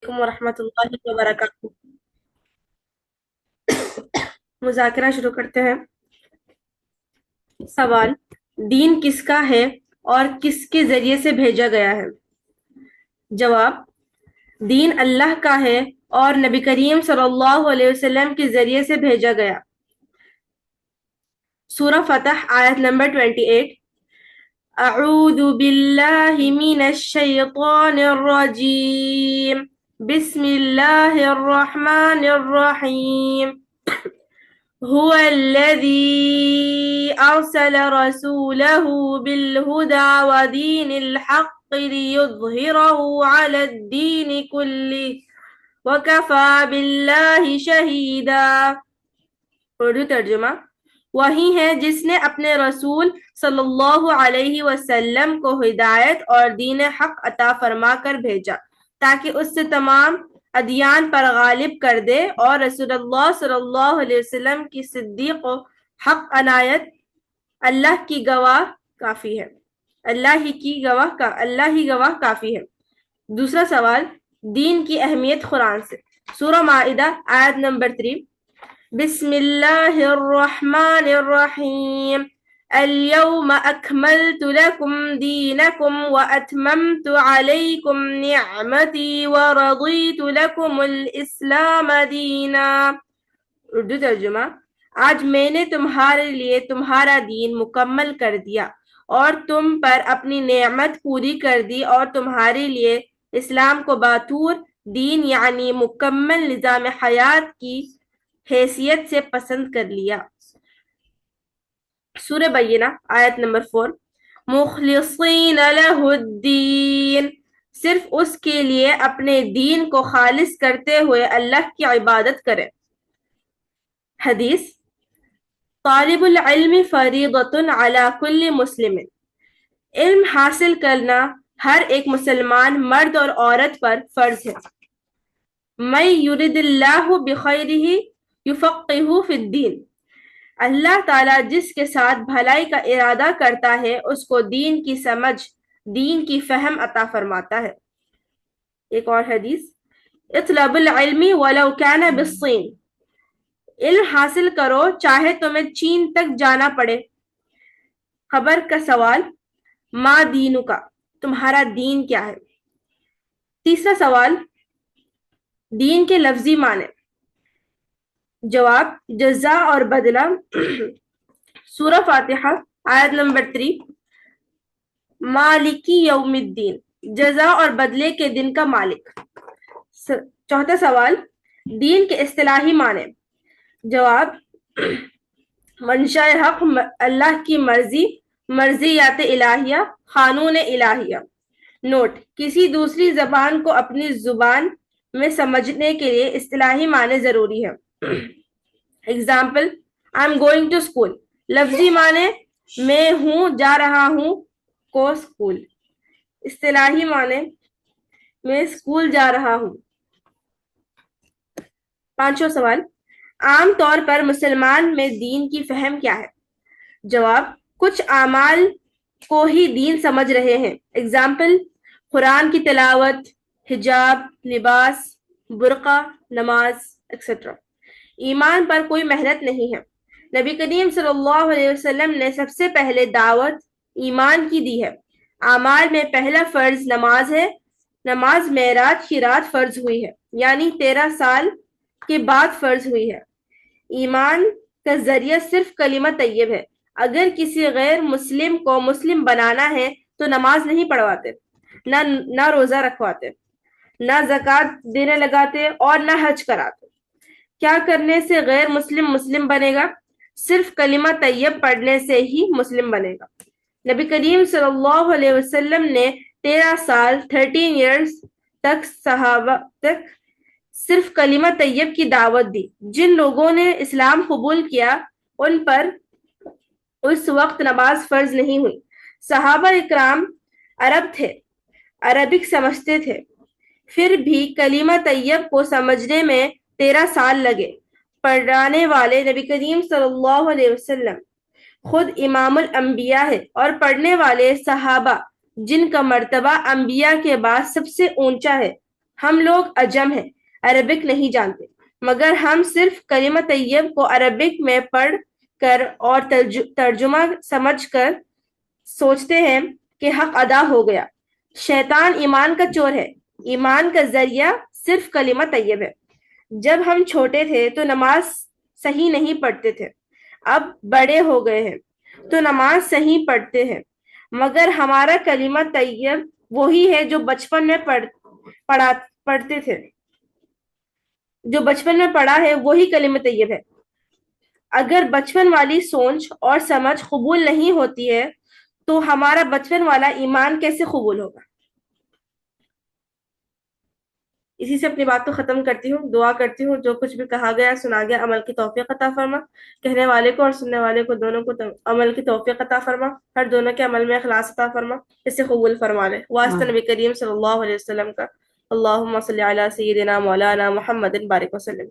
ورحمۃ اللہ وبرکاتہ۔ مذاکرہ شروع کرتے ہیں۔ سوال: دین کس کا ہے اور کس کے ذریعے سے بھیجا گیا ہے؟ جواب: دین اللہ کا ہے اور نبی کریم صلی اللہ علیہ وسلم کے ذریعے سے بھیجا گیا۔ سورہ فتح آیت نمبر 28۔ اعوذ باللہ من الشیطان الرجیم، بسم اللہ الرحمن الرحیم۔ هو الذي أرسل رسوله بالهدى ودين الحق ليظهره على الدين كله وكفى بالله شهيدا۔ اردو ترجمہ: وہی ہے جس نے اپنے رسول صلی اللہ علیہ وسلم کو ہدایت اور دین حق عطا فرما کر بھیجا تاکہ اس سے تمام ادیان پر غالب کر دے، اور رسول اللہ صلی اللہ علیہ وسلم کی صدیق و حق عنایت اللہ کی گواہ کافی ہے، اللہ ہی گواہ کافی ہے۔ دوسرا سوال: دین کی اہمیت قرآن سے۔ سورہ مائدہ آیت نمبر 3۔ بسم اللہ الرحمن الرحیم، اليوم اکملت لکم دینکم واتممت علیکم نعمتی ورضیت لکم الاسلام دینا۔ اردو ترجمہ: آج میں نے تمہارے لیے تمہارا دین مکمل کر دیا اور تم پر اپنی نعمت پوری کر دی، اور تمہارے لیے اسلام کو بطور دین یعنی مکمل نظام حیات کی حیثیت سے پسند کر لیا۔ سورہ بینہ آیت نمبر 4۔ مخلصین لہ الدین، صرف اس کے لیے اپنے دین کو خالص کرتے ہوئے اللہ کی عبادت کرے۔ حدیث: طالب العلم فریضۃ علی کل مسلم، علم حاصل کرنا ہر ایک مسلمان مرد اور عورت پر فرض ہے۔ من یرد اللہ بخیرہ یفقہہ فی الدین، اللہ تعالیٰ جس کے ساتھ بھلائی کا ارادہ کرتا ہے اس کو دین کی سمجھ، دین کی فہم عطا فرماتا ہے۔ ایک اور حدیث: اطلب العلم ولو کان بالصین، علم حاصل کرو چاہے تمہیں چین تک جانا پڑے۔ خبر کا سوال: ما دینک، تمہارا دین کیا ہے؟ تیسرا سوال: دین کے لفظی معنی۔ جواب: جزا اور بدلہ۔ سورہ فاتحہ آیت نمبر 3۔ مالکی یوم الدین، جزا اور بدلے کے دن کا مالک۔ چوتھا سوال: دین کے اصطلاحی معنی۔ جواب: منشاء حق، اللہ کی مرضی، مرضیات الہیہ، قانون الہیہ۔ نوٹ: کسی دوسری زبان کو اپنی زبان میں سمجھنے کے لیے اصطلاحی معنی ضروری ہے۔ Example: I'm going to school، لفظی معنی میں ہوں، جا رہا ہوں کو اسکول، اصطلاحی معنی میں اسکول جا رہا ہوں۔ پانچواں سوال: عام طور پر مسلمان میں دین کی فہم کیا ہے؟ جواب: کچھ اعمال کو ہی دین سمجھ رہے ہیں۔ اگزامپل: قرآن کی تلاوت، حجاب، لباس، برقع، نماز ایکسیٹرا۔ ایمان پر کوئی محنت نہیں ہے۔ نبی کریم صلی اللہ علیہ وسلم نے سب سے پہلے دعوت ایمان کی دی ہے۔ اعمال میں پہلا فرض نماز ہے۔ نماز معراج کی رات فرض ہوئی ہے، یعنی 13 سال کے بعد فرض ہوئی ہے۔ ایمان کا ذریعہ صرف کلمہ طیب ہے۔ اگر کسی غیر مسلم کو مسلم بنانا ہے تو نماز نہیں پڑھواتے، نہ روزہ رکھواتے، نہ زکوٰۃ دینے لگاتے اور نہ حج کراتے۔ کیا کرنے سے غیر مسلم مسلم بنے گا؟ صرف کلمہ طیب پڑھنے سے ہی مسلم بنے گا۔ نبی کریم صلی اللہ علیہ وسلم نے 13 سال 13 ایئرز تک صحابہ تک صرف کلمہ طیب کی دعوت دی۔ جن لوگوں نے اسلام قبول کیا ان پر اس وقت نماز فرض نہیں ہوئی۔ صحابہ اکرام عرب تھے، عربک سمجھتے تھے، پھر بھی کلمہ طیب کو سمجھنے میں 13 سال لگے۔ پڑھانے والے نبی کریم صلی اللہ علیہ وسلم خود امام الانبیاء ہے، اور پڑھنے والے صحابہ جن کا مرتبہ انبیاء کے بعد سب سے اونچا ہے، ہم لوگ عجم ہیں، عربک نہیں جانتے، مگر ہم صرف کلمہ طیب کو عربک میں پڑھ کر اور ترجمہ سمجھ کر سوچتے ہیں کہ حق ادا ہو گیا۔ شیطان ایمان کا چور ہے، ایمان کا ذریعہ صرف کلمہ طیب ہے۔ جب ہم چھوٹے تھے تو نماز صحیح نہیں پڑھتے تھے، اب بڑے ہو گئے ہیں تو نماز صحیح پڑھتے ہیں، مگر ہمارا کلمہ طیب وہی ہے جو بچپن میں پڑھتے تھے، جو بچپن میں پڑھا ہے وہی کلمہ طیب ہے۔ اگر بچپن والی سوچ اور سمجھ قبول نہیں ہوتی ہے تو ہمارا بچپن والا ایمان کیسے قبول ہوگا؟ اسی سے اپنی بات کو ختم کرتی ہوں، دعا کرتی ہوں جو کچھ بھی کہا گیا سنا گیا عمل کی توفیق عطا فرما، کہنے والے کو اور سننے والے کو دونوں کو عمل کی توفیق عطا فرما، ہر دونوں کے عمل میں اخلاص عطا فرما، اسے قبول فرما لے، واسطہ نبی کریم صلی اللہ علیہ وسلم کا۔ اللہم صلی علی سیدنا مولانا محمد بارک وسلم۔